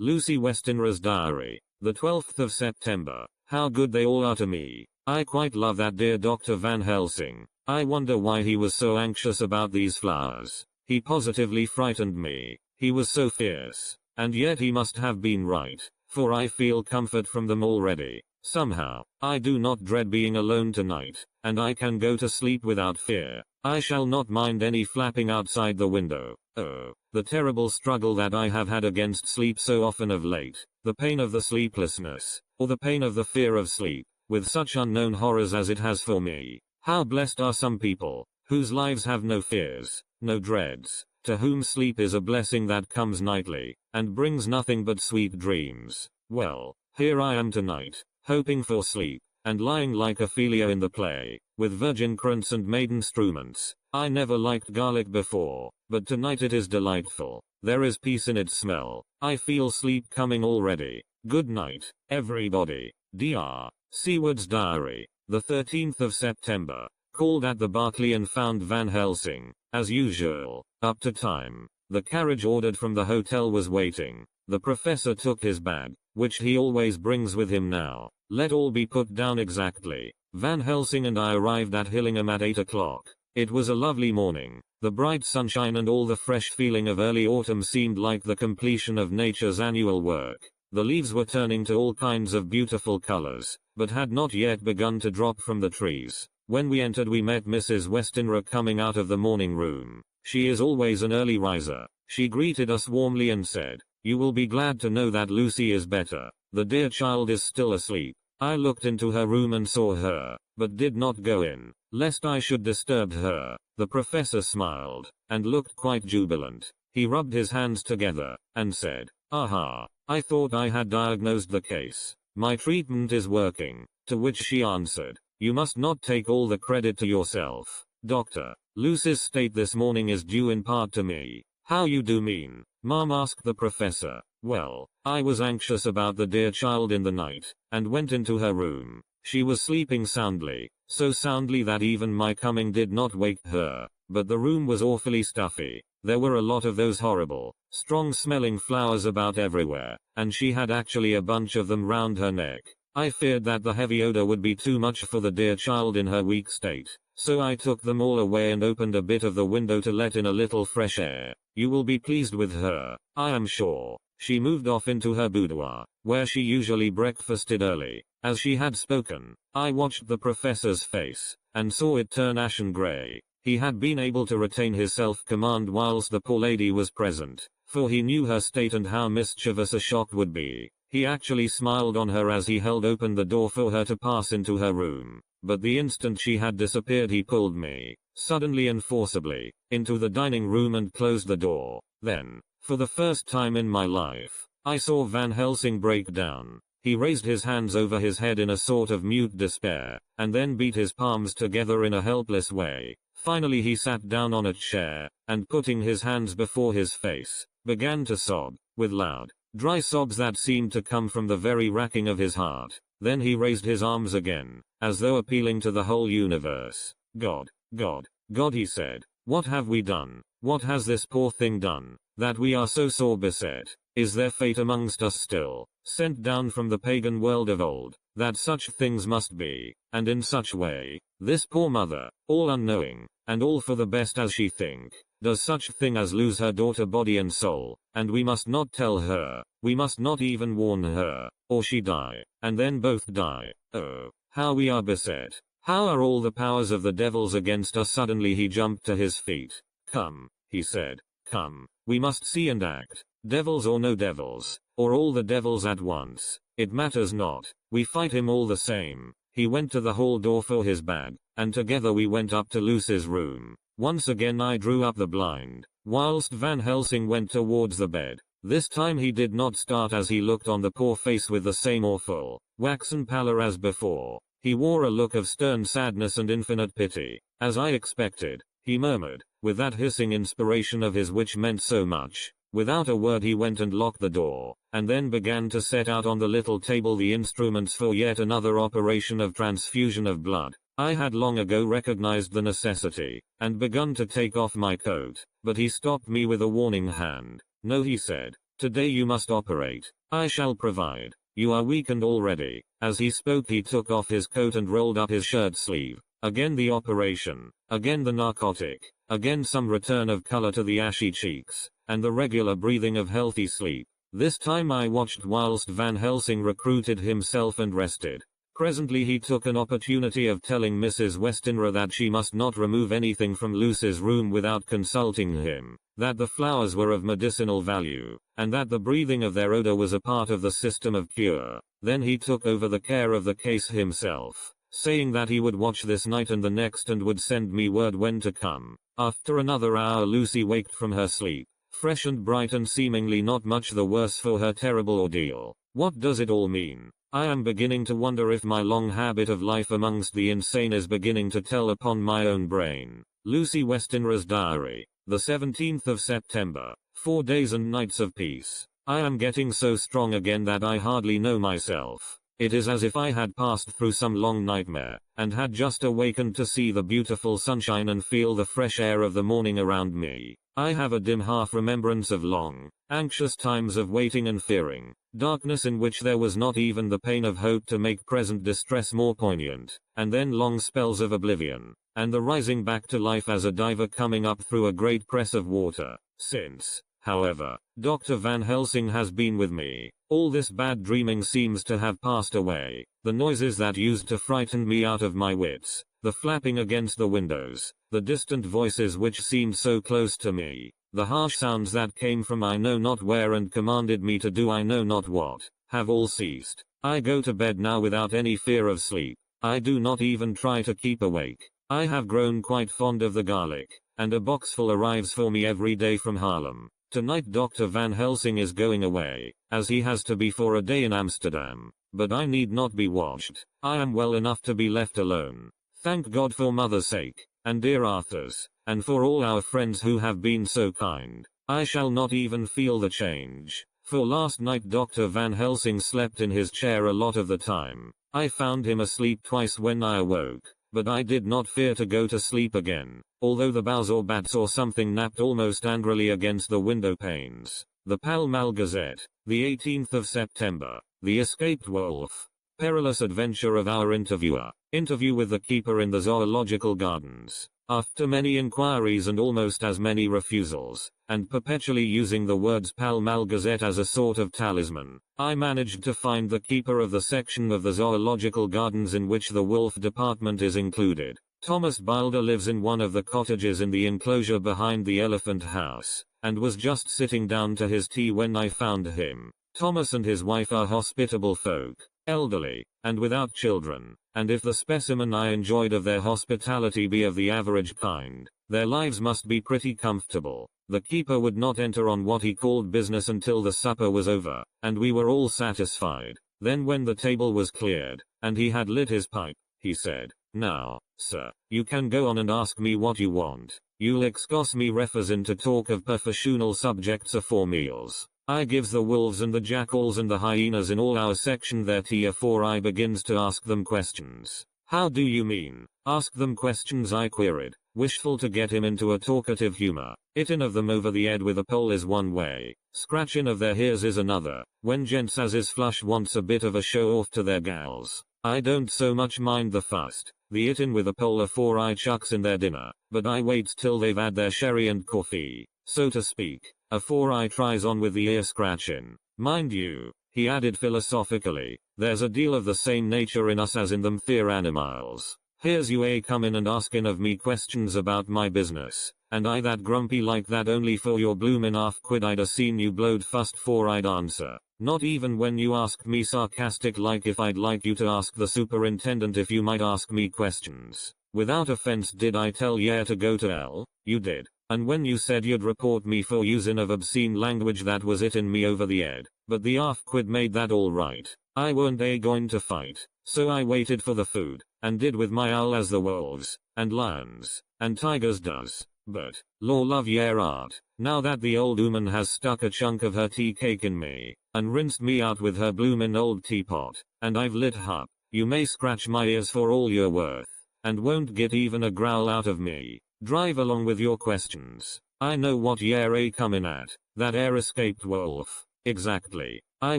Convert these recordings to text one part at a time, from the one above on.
Lucy Westenra's diary. The 12th of September. How good they all are to me. I quite love that dear Dr. Van Helsing. I wonder why he was so anxious about these flowers. He positively frightened me. He was so fierce. And yet he must have been right, for I feel comfort from them already. Somehow, I do not dread being alone tonight, and I can go to sleep without fear. I shall not mind any flapping outside the window. Oh, the terrible struggle that I have had against sleep so often of late, the pain of the sleeplessness, or the pain of the fear of sleep, with such unknown horrors as it has for me. How blessed are some people, whose lives have no fears, no dreads, to whom sleep is a blessing that comes nightly, and brings nothing but sweet dreams. Well, here I am tonight, hoping for sleep, and lying like Ophelia in the play, with virgin crowns and maiden struments. I never liked garlic before, but tonight it is delightful. There is peace in its smell. I feel sleep coming already. Good night, everybody. Dr. Seward's diary. The 13th of September. Called at the Berkeley and found Van Helsing, as usual, up to time. The carriage ordered from the hotel was waiting. The professor took his bag, which he always brings with him now. Let all be put down exactly. Van Helsing and I arrived at Hillingham at 8 o'clock. It was a lovely morning. The bright sunshine and all the fresh feeling of early autumn seemed like the completion of nature's annual work. The leaves were turning to all kinds of beautiful colors, but had not yet begun to drop from the trees. When we entered we met Mrs. Westenra coming out of the morning room. She is always an early riser. She greeted us warmly and said, "You will be glad to know that Lucy is better. The dear child is still asleep." I looked into her room and saw her, but did not go in, lest I should disturb her. The professor smiled, and looked quite jubilant. He rubbed his hands together, and said, "Aha, I thought I had diagnosed the case. My treatment is working." To which she answered, "You must not take all the credit to yourself, Doctor. Lucy's state this morning is due in part to me." "How you do mean, Mom?" asked the professor. "Well, I was anxious about the dear child in the night, and went into her room. She was sleeping soundly, so soundly that even my coming did not wake her, but the room was awfully stuffy. There were a lot of those horrible, strong-smelling flowers about everywhere, and she had actually a bunch of them round her neck. I feared that the heavy odor would be too much for the dear child in her weak state, so I took them all away and opened a bit of the window to let in a little fresh air. You will be pleased with her, I am sure." She moved off into her boudoir, where she usually breakfasted early. As she had spoken, I watched the professor's face, and saw it turn ashen gray. He had been able to retain his self-command whilst the poor lady was present, for he knew her state and how mischievous a shock would be. He actually smiled on her as he held open the door for her to pass into her room. But the instant she had disappeared he pulled me, suddenly and forcibly, into the dining room and closed the door. Then, for the first time in my life, I saw Van Helsing break down. He raised his hands over his head in a sort of mute despair, and then beat his palms together in a helpless way. Finally he sat down on a chair, and putting his hands before his face, began to sob, with loud, dry sobs that seemed to come from the very racking of his heart. Then he raised his arms again, as though appealing to the whole universe. "God, God, God," he said, "what have we done? What has this poor thing done, that we are so sore beset? Is there fate amongst us still, sent down from the pagan world of old, that such things must be, and in such way? This poor mother, all unknowing, and all for the best as she think, does such thing as lose her daughter body and soul, and we must not tell her, we must not even warn her, or she die, and then both die. Oh, how we are beset. How are all the powers of the devils against us?" Suddenly he jumped to his feet. "Come," he said, "come, we must see and act. Devils or no devils, or all the devils at once, it matters not, we fight him all the same." He went to the hall door for his bag, and together we went up to Lucy's room. Once again I drew up the blind, whilst Van Helsing went towards the bed. This time he did not start as he looked on the poor face with the same awful, waxen pallor as before. He wore a look of stern sadness and infinite pity. "As I expected," he murmured, with that hissing inspiration of his which meant so much. Without a word he went and locked the door, and then began to set out on the little table the instruments for yet another operation of transfusion of blood. I had long ago recognized the necessity, and begun to take off my coat, but he stopped me with a warning hand. "No," he said, Today you must operate. I shall provide. You are weakened already. As he spoke he took off his coat and rolled up his shirt sleeve. Again the operation. Again the narcotic. Again some return of color to the ashy cheeks. And the regular breathing of healthy sleep. This time I watched whilst Van Helsing recruited himself and rested. Presently he took an opportunity of telling Mrs. Westenra that she must not remove anything from Lucy's room without consulting him, that the flowers were of medicinal value, and that the breathing of their odor was a part of the system of cure. Then he took over the care of the case himself, saying that he would watch this night and the next and would send me word when to come. After another hour Lucy waked from her sleep, fresh and bright and seemingly not much the worse for her terrible ordeal. What does it all mean? I am beginning to wonder if my long habit of life amongst the insane is beginning to tell upon my own brain. Lucy Westenra's diary. The 17th of September. 4 days and nights of peace. I am getting so strong again that I hardly know myself. It is as if I had passed through some long nightmare, and had just awakened to see the beautiful sunshine and feel the fresh air of the morning around me. I have a dim half-remembrance of long, anxious times of waiting and fearing, darkness in which there was not even the pain of hope to make present distress more poignant, and then long spells of oblivion, and the rising back to life as a diver coming up through a great press of water. Since, however, Dr. Van Helsing has been with me, all this bad dreaming seems to have passed away. The noises that used to frighten me out of my wits, the flapping against the windows, the distant voices which seemed so close to me, the harsh sounds that came from I know not where and commanded me to do I know not what, have all ceased. I go to bed now without any fear of sleep. I do not even try to keep awake. I have grown quite fond of the garlic, and a boxful arrives for me every day from Haarlem. Tonight Dr. Van Helsing is going away, as he has to be for a day in Amsterdam, but I need not be watched. I am well enough to be left alone. Thank God for mother's sake, and dear Arthur's, and for all our friends who have been so kind. I shall not even feel the change, for last night Dr. Van Helsing slept in his chair a lot of the time. I found him asleep twice when I awoke, but I did not fear to go to sleep again, although the boughs or bats or something napped almost angrily against the window panes. The Pall Mall Gazette, the 18th of September. The Escaped Wolf. Perilous adventure of our interviewer. Interview with the keeper in the zoological gardens. After many inquiries and almost as many refusals, and perpetually using the words Pall Mall Gazette as a sort of talisman, I managed to find the keeper of the section of the zoological gardens in which the wolf department is included. Thomas Bilder lives in one of the cottages in the enclosure behind the elephant house, and was just sitting down to his tea when I found him. Thomas and his wife are hospitable folk, elderly, and without children, and if the specimen I enjoyed of their hospitality be of the average kind, their lives must be pretty comfortable. The keeper would not enter on what he called business until the supper was over, and we were all satisfied. Then when the table was cleared, and he had lit his pipe, he said, "Now, sir, you can go on and ask me what you want. You'll excuse me refers in to talk of professional subjects afore meals. I gives the wolves and the jackals and the hyenas in all our section their tea afore I begins to ask them questions." "How do you mean, ask them questions?" I queried, wishful to get him into a talkative humor. "Hittin' of them over the head with a pole is one way, scratchin' of their ears is another, when gents as is flush wants a bit of a show off to their gals. I don't so much mind the fust, the hittin' with a pole afore I chucks in their dinner, but I waits till they've had their sherry and coffee, so to speak, afore I tries on with the ear scratchin'. Mind you," he added philosophically, "there's a deal of the same nature in us as in them theer animals. Here's you a comin' and askin' of me questions about my business, and I that grumpy like that only for your bloomin' half-quid I'd a seen you blowed fust 'fore I'd answer. Not even when you asked me sarcastic like if I'd like you to ask the superintendent if you might ask me questions. Without offense did I tell yer to go to hell? You did. And when you said you'd report me for usin' of obscene language that was hittin' me over the head, but the half-quid made that all right. I weren't going to fight, so I waited for the food, and did with my owl as the wolves, and lions, and tigers does. But, law love yer art, now that the old ooman has stuck a chunk of her tea cake in me, and rinsed me out with her bloomin' old teapot, and I've lit hup, you may scratch my ears for all you're worth, and won't get even a growl out of me. Drive along with your questions. I know what yer a comin' at, that escaped wolf. Exactly. I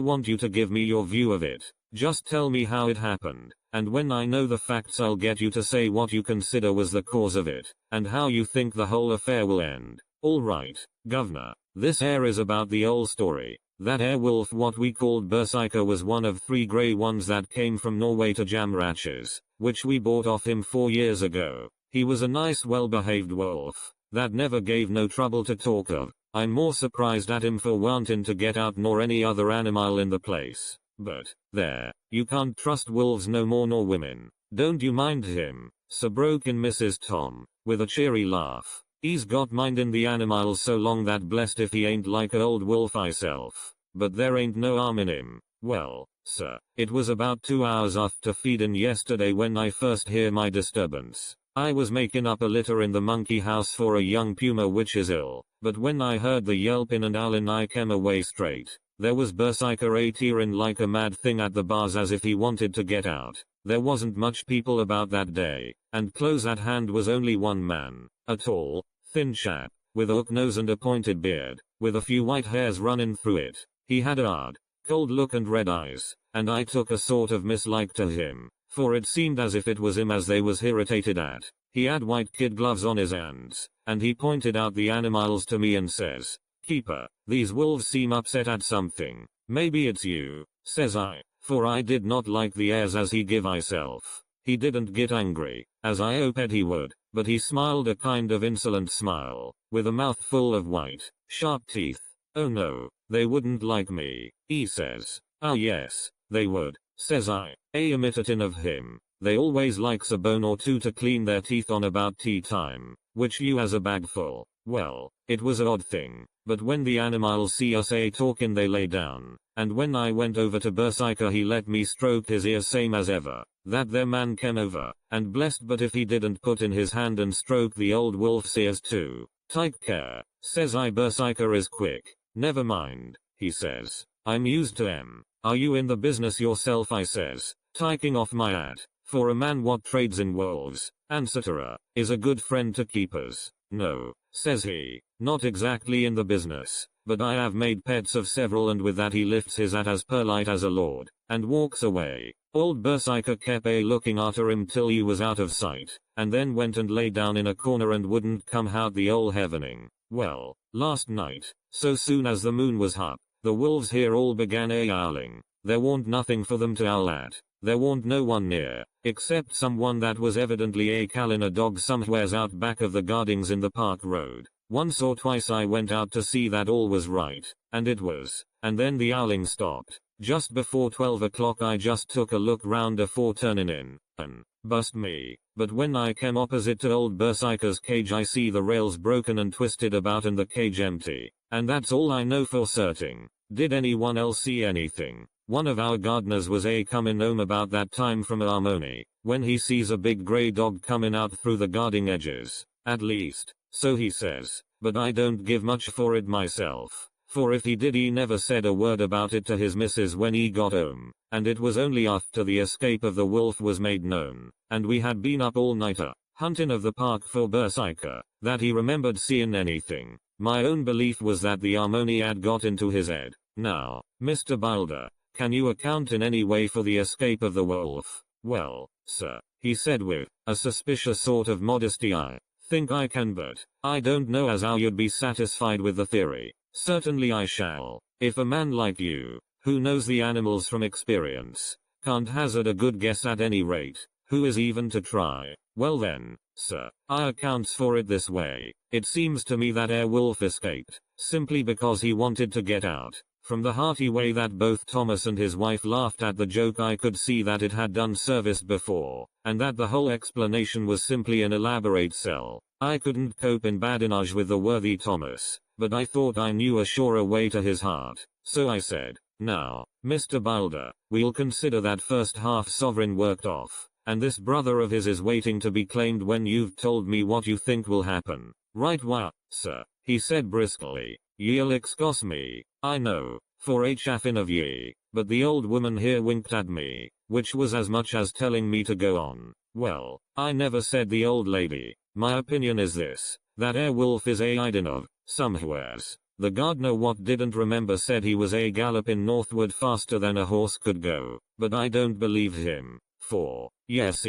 want you to give me your view of it. Just tell me how it happened, and when I know the facts I'll get you to say what you consider was the cause of it, and how you think the whole affair will end. Alright, governor. This here is about the old story. That wolf what we called Berserker was one of 3 grey ones that came from Norway to Jamratches, which we bought off him 4 years ago. He was a nice well-behaved wolf, that never gave no trouble to talk of. I'm more surprised at him for wanting to get out nor any other animal in the place. But, there, you can't trust wolves no more nor women. Don't you mind him, so broke in Mrs. Tom, with a cheery laugh. He's got mindin' the animals so long that blessed if he ain't like a old wolf myself. But there ain't no harm in him. Well, sir, it was about 2 hours after feedin' yesterday when I first hear my disturbance. I was making up a litter in the monkey house for a young puma which is ill, but when I heard the yelpin' and howlin' I came away straight. There was Berserker a tearin' like a mad thing at the bars as if he wanted to get out. There wasn't much people about that day, and close at hand was only one man, a tall, thin chap, with a hook nose and a pointed beard, with a few white hairs running through it. He had a hard, cold look and red eyes, and I took a sort of mislike to him, for it seemed as if it was him as they was irritated at. He had white kid gloves on his hands, and he pointed out the animals to me and says, "Keeper, these wolves seem upset at something. Maybe it's you," says I, for I did not like the airs as he give myself. He didn't get angry, as I hoped he would, but he smiled a kind of insolent smile, with a mouth full of white, sharp teeth. "Oh no, they wouldn't like me," he says. "Ah yes, they would," says I, imitating of him. "They always likes a bone or two to clean their teeth on about tea time, which you has a bag full." Well, it was a odd thing, but when the animals see us talking they lay down, and when I went over to Berserker he let me stroke his ear same as ever. That there man came over, and blessed but if he didn't put in his hand and stroke the old wolf's ears too. "Take care," says I. "Berserker is quick." "Never mind," he says. "I'm used to 'em. Are you in the business yourself?" I says, taking off my hat, for a man what trades in wolves, etc., is a good friend to keepers. "No," says he, "not exactly in the business, but I have made pets of several," and with that he lifts his hat as polite as a lord, and walks away. Old Berserker kept looking after him till he was out of sight, and then went and lay down in a corner and wouldn't come out the ole heavening. Well, last night, so soon as the moon was up, the wolves here all began howling. There warn't nothing for them to howl at. There warn't no one near, except someone that was evidently calling a dog somewheres out back of the gardings in the park road. Once or twice I went out to see that all was right, and it was, and then the howling stopped. Just before 12 o'clock I just took a look round afore turning in, and, bust me, but when I came opposite to old Berserker's cage I see the rails broken and twisted about and the cage empty. And that's all I know for certain. Did anyone else see anything? One of our gardeners was comin' home about that time from Harmony, when he sees a big grey dog comin' out through the guarding edges. At least, so he says, but I don't give much for it myself. For if he did he never said a word about it to his missus when he got home, and it was only after the escape of the wolf was made known, and we had been up all nighter, hunting of the park for Berserker, that he remembered seeing anything. My own belief was that the Harmony had got into his head. Now, Mr. Boulder, can you account in any way for the escape of the wolf? "Well, sir," he said with a suspicious sort of modesty, "I think I can, but I don't know as how you'd be satisfied with the theory." "Certainly I shall. If a man like you, who knows the animals from experience, can't hazard a good guess at any rate, who is even to try? Well then, sir, I accounts for it this way. It seems to me that wolf escaped, simply because he wanted to get out." From the hearty way that both Thomas and his wife laughed at the joke I could see that it had done service before, and that the whole explanation was simply an elaborate sell. I couldn't cope in badinage with the worthy Thomas, but I thought I knew a surer way to his heart, so I said, "Now, Mr. Boulder, we'll consider that first half sovereign worked off, and this brother of his is waiting to be claimed when you've told me what you think will happen." "Right wha, sir," he said briskly. "Ye'll excuse me, I know, for a chaffin' of ye, but the old woman here winked at me, which was as much as telling me to go on." "Well, I never said the old lady. My opinion is this, that wolf is hiding of, somewheres. The gardener what didn't remember said he was a galloping northward faster than a horse could go, but I don't believe him. 4. Yes,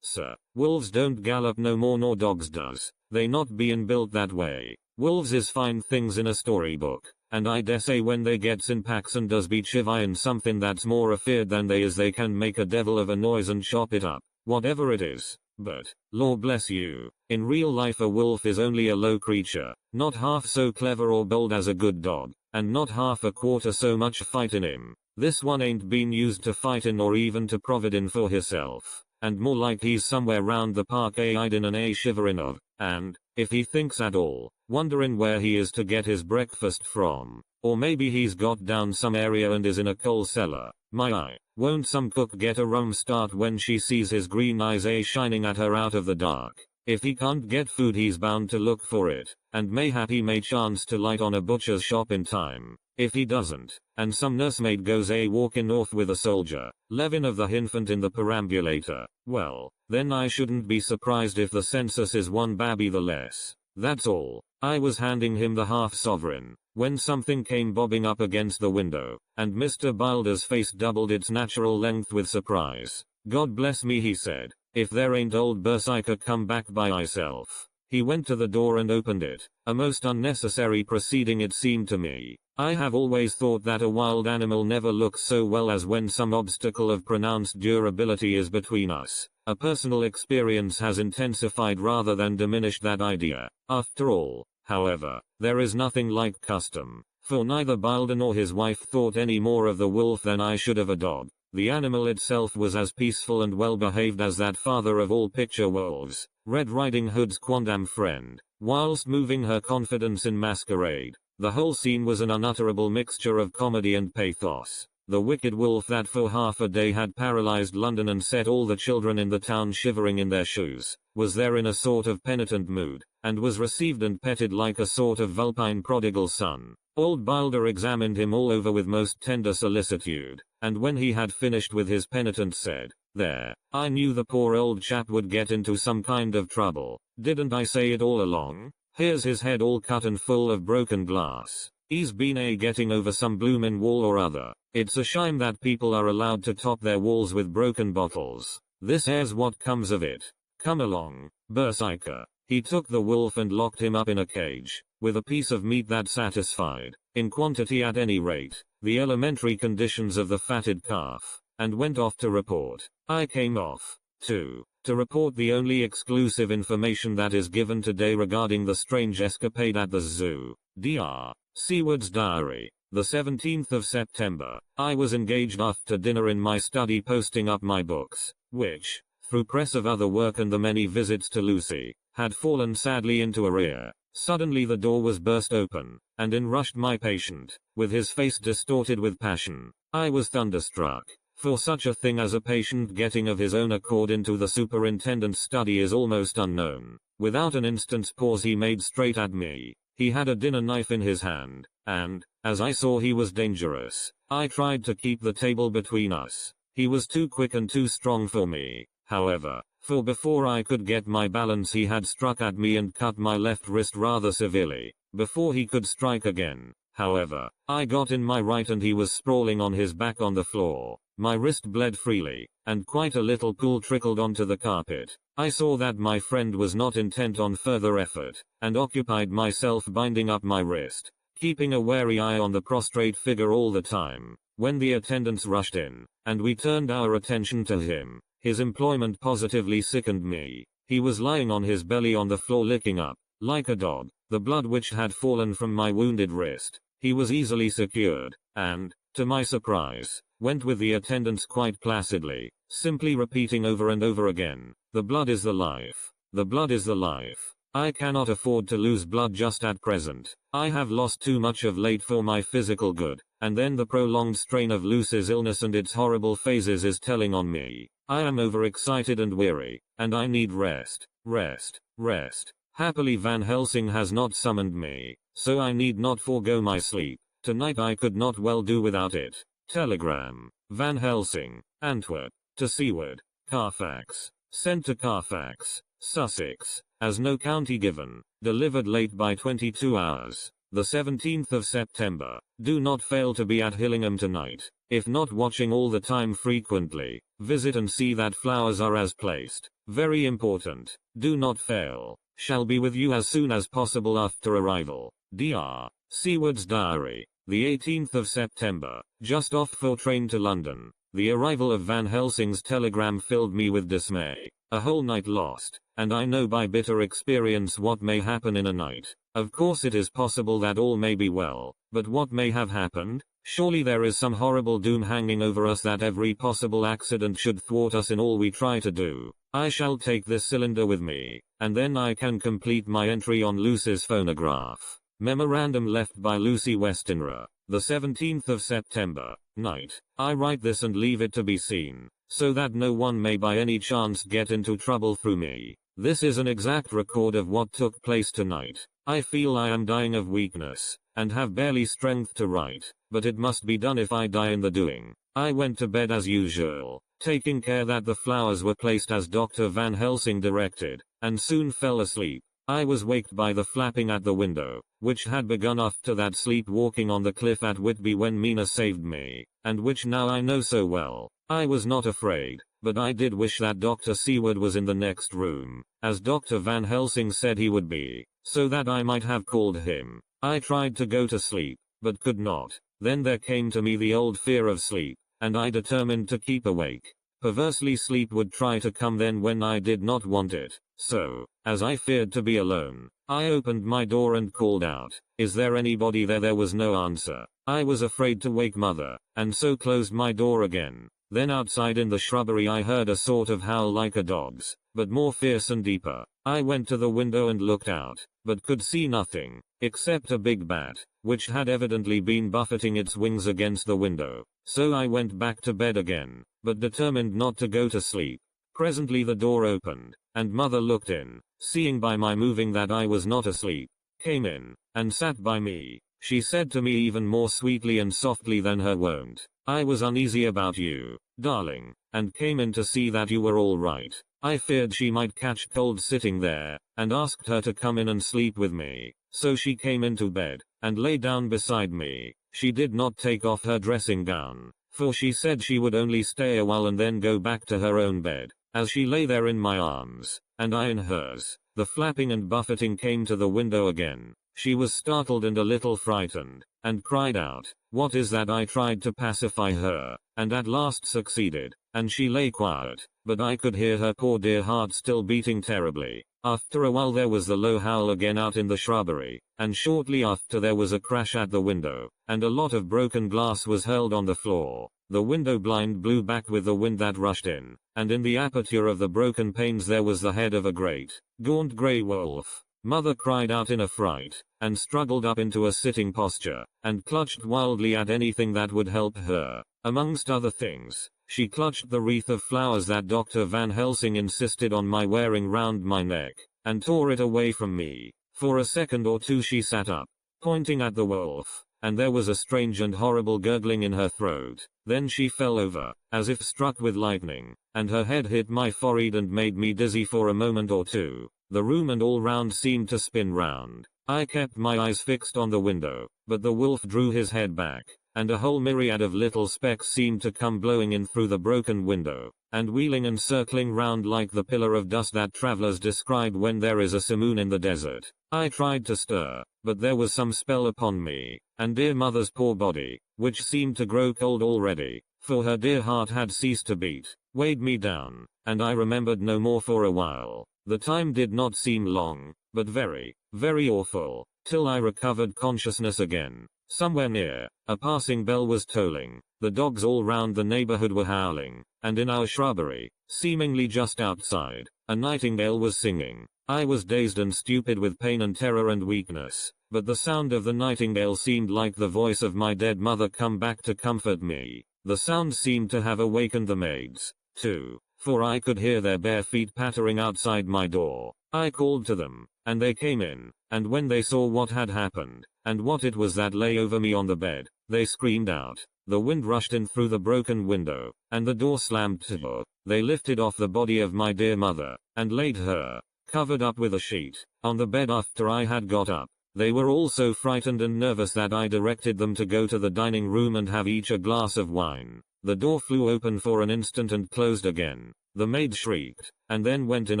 sir. Wolves don't gallop no more nor dogs does. They not bein' built that way. Wolves is fine things in a storybook, and I dessay when they gets in packs and does be chivying something that's more afeard than they is they can make a devil of a noise and chop it up, whatever it is. But, Lord bless you, in real life a wolf is only a low creature, not half so clever or bold as a good dog, and not half a quarter so much fight in him. This one ain't been used to fightin' or even to providin' for hisself, and more like he's somewhere round the park a hidin' and a shiverin' of, and, if he thinks at all, wonderin' where he is to get his breakfast from, or maybe he's got down some area and is in a coal cellar. My eye, won't some cook get a rum start when she sees his green eyes a shining at her out of the dark? If he can't get food he's bound to look for it, and mayhap he may chance to light on a butcher's shop in time. If he doesn't, and some nursemaid goes a walking off with a soldier, Levin of the infant in the perambulator, well, then I shouldn't be surprised if the census is one babby the less. That's all. I was handing him the half-sovereign, when something came bobbing up against the window, and Mr. Bilder's face doubled its natural length with surprise. God bless me, he said, if there ain't old Berserker come back by myself. He went to the door and opened it, a most unnecessary proceeding it seemed to me. I have always thought that a wild animal never looks so well as when some obstacle of pronounced durability is between us. A personal experience has intensified rather than diminished that idea. After all, however, there is nothing like custom, for neither Bilder nor his wife thought any more of the wolf than I should of a dog. The animal itself was as peaceful and well behaved as that father of all picture wolves, Red Riding Hood's quondam friend, whilst moving her confidence in masquerade. The whole scene was an unutterable mixture of comedy and pathos. The wicked wolf that for half a day had paralyzed London and set all the children in the town shivering in their shoes, was there in a sort of penitent mood, and was received and petted like a sort of vulpine prodigal son. Old Bilder examined him all over with most tender solicitude, and when he had finished with his penitent said, "There, I knew the poor old chap would get into some kind of trouble. Didn't I say it all along? Here's his head all cut and full of broken glass. He's been getting over some bloomin' wall or other. It's a shame that people are allowed to top their walls with broken bottles. This here's what comes of it. Come along, Berserker." He took the wolf and locked him up in a cage, with a piece of meat that satisfied, in quantity at any rate, the elementary conditions of the fatted calf, and went off to report. I came off, too, to report the only exclusive information that is given today regarding the strange escapade at the zoo. Dr. Seward's diary. The 17th of September, I was engaged after dinner in my study posting up my books, which, through press of other work and the many visits to Lucy, had fallen sadly into arrear. Suddenly the door was burst open, and in rushed my patient, with his face distorted with passion. I was thunderstruck, for such a thing as a patient getting of his own accord into the superintendent's study is almost unknown. Without an instant's pause he made straight at me. He had a dinner knife in his hand, and, as I saw he was dangerous, I tried to keep the table between us. He was too quick and too strong for me, however, for before I could get my balance he had struck at me and cut my left wrist rather severely. Before he could strike again, however, I got in my right and he was sprawling on his back on the floor. My wrist bled freely, and quite a little pool trickled onto the carpet. I saw that my friend was not intent on further effort, and occupied myself binding up my wrist, keeping a wary eye on the prostrate figure all the time. When the attendants rushed in, and we turned our attention to him, his employment positively sickened me. He was lying on his belly on the floor licking up, like a dog, the blood which had fallen from my wounded wrist. He was easily secured, and, to my surprise, went with the attendants quite placidly, simply repeating over and over again, "The blood is the life. The blood is the life. I cannot afford to lose blood just at present. I have lost too much of late for my physical good, and then the prolonged strain of Lucy's illness and its horrible phases is telling on me. I am overexcited and weary, and I need rest, rest, rest. Happily Van Helsing has not summoned me, so I need not forego my sleep. Tonight I could not well do without it." Telegram. Van Helsing, Antwerp, to Seward, Carfax. Sent to Carfax, Sussex, as no county given. Delivered late by 22 hours. the 17th of September. Do not fail to be at Hillingham tonight. If not watching all the time frequently, visit and see that flowers are as placed. Very important. Do not fail. Shall be with you as soon as possible after arrival. Dr. Seward's diary. The 18th of September. Just off for train to London. The arrival of Van Helsing's telegram filled me with dismay. A whole night lost, and I know by bitter experience what may happen in a night. Of course it is possible that all may be well, but what may have happened? Surely there is some horrible doom hanging over us that every possible accident should thwart us in all we try to do. I shall take this cylinder with me, and then I can complete my entry on Lucy's phonograph. Memorandum left by Lucy Westenra. The 17th of September, night. I write this and leave it to be seen, so that no one may by any chance get into trouble through me. This is an exact record of what took place tonight. I feel I am dying of weakness, and have barely strength to write, but it must be done if I die in the doing. I went to bed as usual, taking care that the flowers were placed as Dr. Van Helsing directed, and soon fell asleep. I was waked by the flapping at the window, which had begun after that sleepwalking on the cliff at Whitby when Mina saved me, and which now I know so well. I was not afraid, but I did wish that Dr. Seward was in the next room, as Dr. Van Helsing said he would be, so that I might have called him. I tried to go to sleep, but could not. Then there came to me the old fear of sleep, and I determined to keep awake. Perversely sleep would try to come then when I did not want it. So, as I feared to be alone, I opened my door and called out, "Is there anybody there?" There was no answer. I was afraid to wake mother, and so closed my door again. Then outside in the shrubbery I heard a sort of howl like a dog's, but more fierce and deeper. I went to the window and looked out, but could see nothing, except a big bat, which had evidently been buffeting its wings against the window. So I went back to bed again, but determined not to go to sleep. Presently the door opened, and mother looked in, seeing by my moving that I was not asleep, came in, and sat by me. She said to me even more sweetly and softly than her wont, "I was uneasy about you, darling, and came in to see that you were all right. I feared she might catch cold sitting there, and asked her to come in and sleep with me. So she came into bed, and lay down beside me. She did not take off her dressing gown, for she said she would only stay a while and then go back to her own bed. As she lay there in my arms, and I in hers, the flapping and buffeting came to the window again. She was startled and a little frightened, and cried out, 'What is that?' I tried to pacify her, and at last succeeded, and she lay quiet, but I could hear her poor dear heart still beating terribly. After a while there was the low howl again out in the shrubbery, and shortly after there was a crash at the window, and a lot of broken glass was hurled on the floor. The window blind blew back with the wind that rushed in, and in the aperture of the broken panes there was the head of a great, gaunt grey wolf. Mother cried out in a fright, and struggled up into a sitting posture, and clutched wildly at anything that would help her. Amongst other things, she clutched the wreath of flowers that Dr. Van Helsing insisted on my wearing round my neck, and tore it away from me. For a second or two she sat up, pointing at the wolf, and there was a strange and horrible gurgling in her throat. Then she fell over, as if struck with lightning, and her head hit my forehead and made me dizzy for a moment or two. The room and all round seemed to spin round. I kept my eyes fixed on the window, but the wolf drew his head back, and a whole myriad of little specks seemed to come blowing in through the broken window, and wheeling and circling round like the pillar of dust that travelers describe when there is a simoon in the desert. I tried to stir, but there was some spell upon me, and dear mother's poor body, which seemed to grow cold already, for her dear heart had ceased to beat, weighed me down, and I remembered no more for a while. The time did not seem long, but very, very awful, till I recovered consciousness again. Somewhere near, a passing bell was tolling, the dogs all round the neighborhood were howling, and in our shrubbery, seemingly just outside, a nightingale was singing. I was dazed and stupid with pain and terror and weakness, but the sound of the nightingale seemed like the voice of my dead mother come back to comfort me. The sound seemed to have awakened the maids, too, for I could hear their bare feet pattering outside my door. I called to them, and they came in, and when they saw what had happened, and what it was that lay over me on the bed, they screamed out. The wind rushed in through the broken window, and the door slammed to. They lifted off the body of my dear mother, and laid her, covered up with a sheet, on the bed after I had got up. They were all so frightened and nervous that I directed them to go to the dining room and have each a glass of wine. The door flew open for an instant and closed again. The maid shrieked, and then went in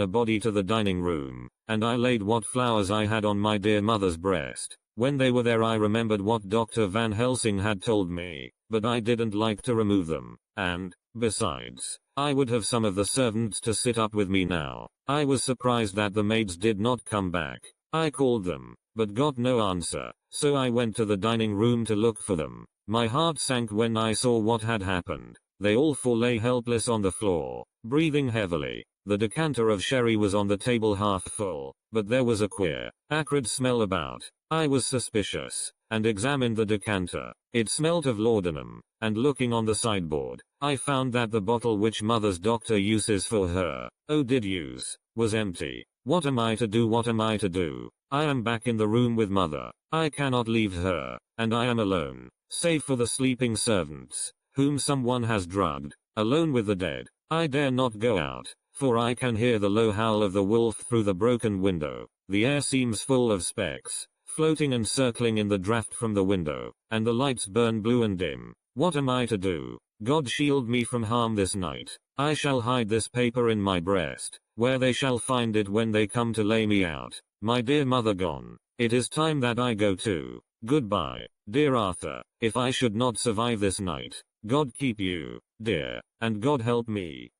a body to the dining room, and I laid what flowers I had on my dear mother's breast. When they were there I remembered what Dr. Van Helsing had told me, but I didn't like to remove them, and, besides, I would have some of the servants to sit up with me now. I was surprised that the maids did not come back. I called them, but got no answer, so I went to the dining room to look for them. My heart sank when I saw what had happened. They all four lay helpless on the floor, breathing heavily. The decanter of sherry was on the table half full, but there was a queer, acrid smell about. I was suspicious, and examined the decanter. It smelt of laudanum, and looking on the sideboard, I found that the bottle which mother's doctor uses for her, did use, was empty. What am I to do? What am I to do? I am back in the room with mother. I cannot leave her, and I am alone, save for the sleeping servants, whom someone has drugged, alone with the dead. I dare not go out, for I can hear the low howl of the wolf through the broken window. The air seems full of specks, floating and circling in the draft from the window, and the lights burn blue and dim. What am I to do? God shield me from harm this night. I shall hide this paper in my breast, where they shall find it when they come to lay me out. My dear mother gone. It is time that I go too. Goodbye, dear Arthur. If I should not survive this night, God keep you, dear, and God help me.